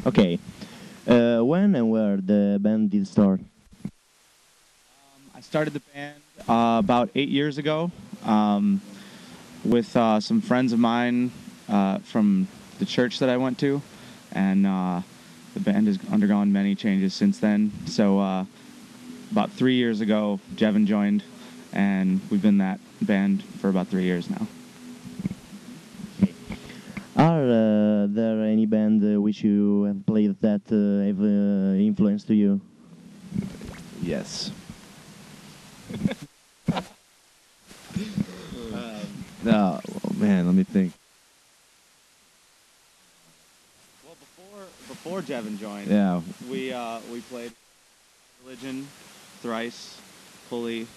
Okay. When and where the band did start? I started the band about 8 years ago with some friends of mine from the church that I went to, and the band has undergone many changes since then. So about 3 years ago, Jevin joined, and we've been that band for about 3 years now. Are there any band which you have played that have influenced you? Yes. No, oh, man, let me think. Well, before Jevin joined, Yeah, we played Religion, Thrice, Pulley,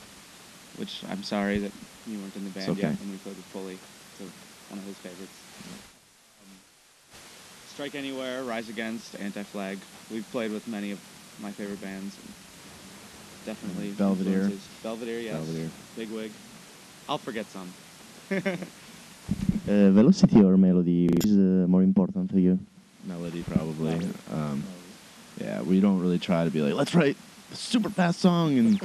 which I'm sorry that you weren't in the band okay. yet when we played with Pulley. So one of his favorites. Strike Anywhere, Rise Against, Anti-Flag. We've played with many of my favorite bands. And definitely Belvedere. influences. Belvedere, yes. Belvedere. Bigwig. I'll forget some. Velocity or melody is more important to you? Melody probably. Melody. Yeah, we don't really try to be like, let's write a super fast song, and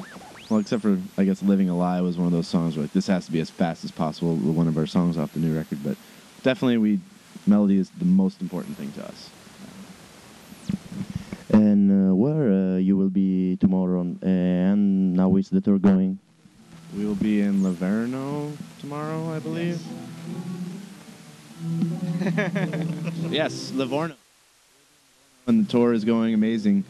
well, except for I guess "Living a Lie" was one of those songs where like, this has to be as fast as possible. One of our songs off the new record, but definitely melody is the most important thing to us. And where you will be tomorrow? And now is the tour going? We will be in Livorno tomorrow, I believe. Yes, Livorno. And the tour is going amazing.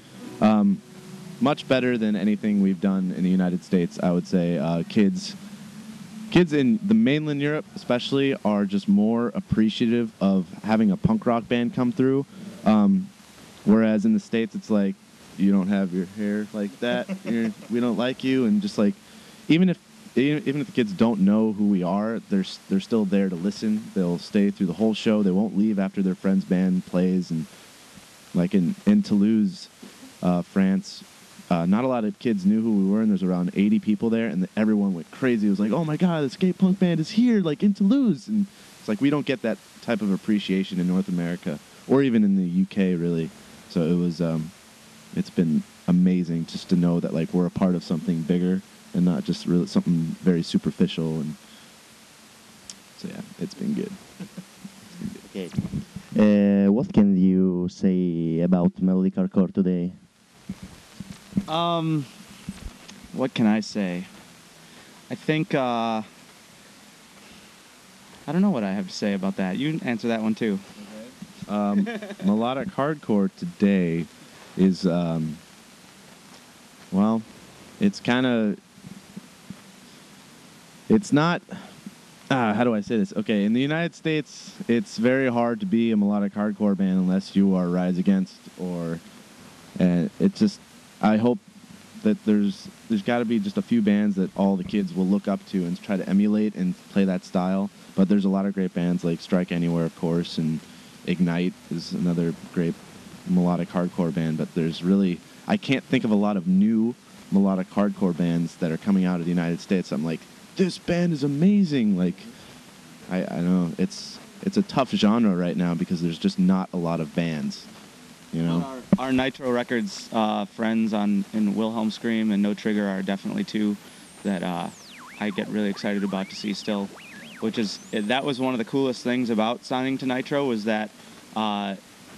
Much better than anything we've done in the United States, I would say. Kids in the mainland Europe especially are just more appreciative of having a punk rock band come through. Whereas in the States, it's like, you don't have your hair like that, we don't like you, and just like, even if the kids don't know who we are, they're still there to listen. They'll stay through the whole show. They won't leave after their friend's band plays. And like in Toulouse, France, not a lot of kids knew who we were, and there's around 80 people there, and everyone went crazy. It was like, oh my God, the skate punk band is here, like in Toulouse. And it's like, we don't get that type of appreciation in North America, or even in the UK, really. So it was, it's been amazing just to know that like we're a part of something bigger and not just really something very superficial. And so yeah, it's been good. Okay. What can you say about melodic hardcore today? What can I say? I think, I don't know what I have to say about that. You answer that one too. Melodic hardcore today is, well, it's kind of, it's not, how do I say this? Okay, in the United States, it's very hard to be a melodic hardcore band unless you are Rise Against, or, and it just, I hope that there's got to be just a few bands that all the kids will look up to and try to emulate and play that style. But there's a lot of great bands like Strike Anywhere, of course, and Ignite is another great melodic hardcore band. But there's really, I can't think of a lot of new melodic hardcore bands that are coming out of the United States. I'm like, this band is amazing. Like, I know it's a tough genre right now because there's just not a lot of bands, you know. Our Nitro Records friends in Wilhelm Scream and No Trigger are definitely two that I get really excited about to see still. That was one of the coolest things about signing to Nitro, was that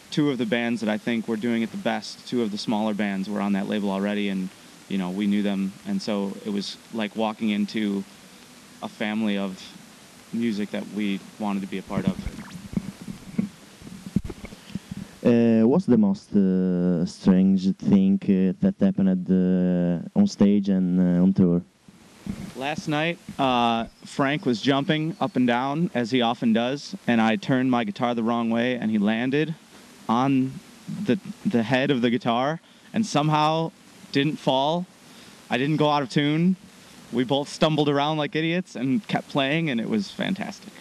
two of the bands that I think were doing it the best, two of the smaller bands, were on that label already, and you know, we knew them, and so it was like walking into a family of music that we wanted to be a part of. What's the most strange thing that happened on stage and on tour? Last night, Frank was jumping up and down, as he often does, and I turned my guitar the wrong way, and he landed on the head of the guitar, and somehow didn't fall. I didn't go out of tune. We both stumbled around like idiots and kept playing, and it was fantastic.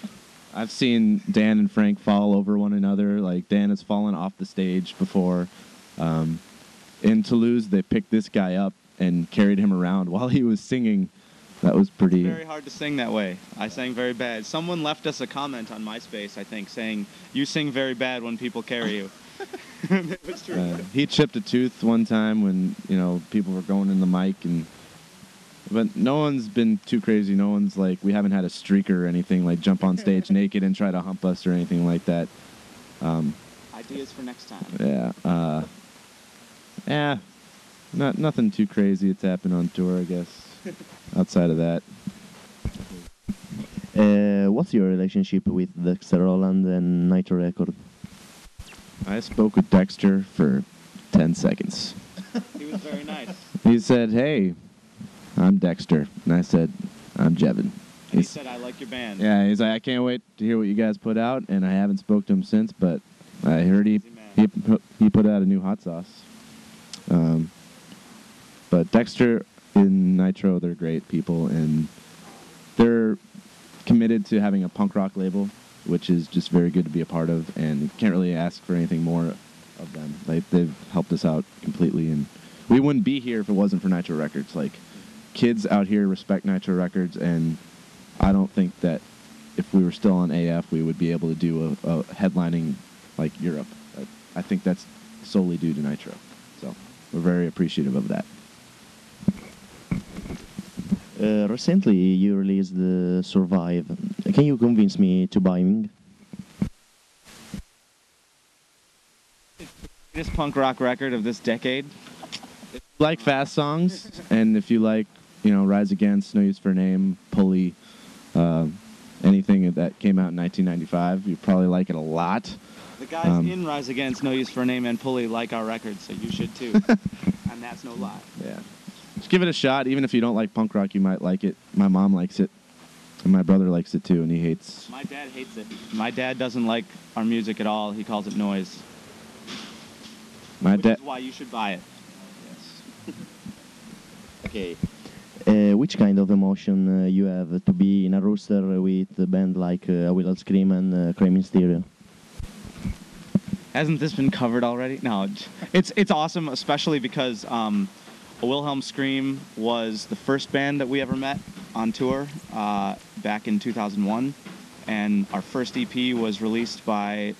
I've seen Dan and Frank fall over one another. Like, Dan has fallen off the stage before. In Toulouse, they picked this guy up and carried him around while he was singing. That was pretty... It's very hard to sing that way. I sang very bad. Someone left us a comment on MySpace, I think, saying, "You sing very bad when people carry you." It was true. He chipped a tooth one time when people were going in the mic, but no one's been too crazy. No one's we haven't had a streaker or anything like jump on stage naked and try to hump us or anything like that. Ideas for next time. Yeah, nothing too crazy. It's happened on tour, I guess. Outside of that. What's your relationship with Dexter Holland and Nitro Record? I spoke with Dexter for 10 seconds. He was very nice. He said, "Hey, I'm Dexter," and I said, "I'm Jevin." He said, "I like your band." Yeah, he's like, "I can't wait to hear what you guys put out," and I haven't spoke to him since, but I heard he put out a new hot sauce. But Dexter and Nitro, they're great people, and they're committed to having a punk rock label, which is just very good to be a part of, and you can't really ask for anything more of them. They've helped us out completely, and we wouldn't be here if it wasn't for Nitro Records. Kids out here respect Nitro Records, and I don't think that if we were still on AF, we would be able to do a headlining like Europe. I think that's solely due to Nitro. So we're very appreciative of that. Recently, you released Survive. Can you convince me to buying? Greatest punk rock record of this decade. If you like fast songs, and if you like, Rise Against, No Use for a Name, Pulley, anything that came out in 1995, you probably like it a lot. The guys in Rise Against, No Use for a Name, and Pulley like our record, so you should too. And that's no lie. Yeah. Just give it a shot. Even if you don't like punk rock, you might like it. My mom likes it, and my brother likes it too, and he hates... My dad hates it. My dad doesn't like our music at all. He calls it noise. Which is why you should buy it. Yes. Okay. Which kind of emotion you have to be in a rooster with a band like I Will Scream and Cream Stereo? Hasn't this been covered already? No, it's awesome, especially because Wilhelm Scream was the first band that we ever met on tour back in 2001, and our first EP was released by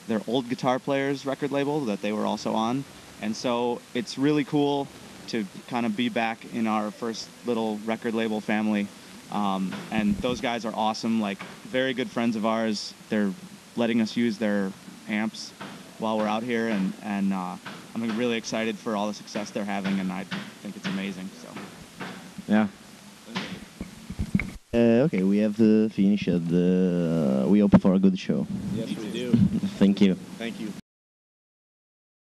their Old Guitar Players record label that they were also on, and so it's really cool to kind of be back in our first little record label family, and those guys are awesome, very good friends of ours. They're letting us use their amps while we're out here, and I'm really excited for all the success they're having, and I think it's amazing. So, yeah. Okay, we have finished. We hope for a good show. Yes, we do. Thank you. Thank you.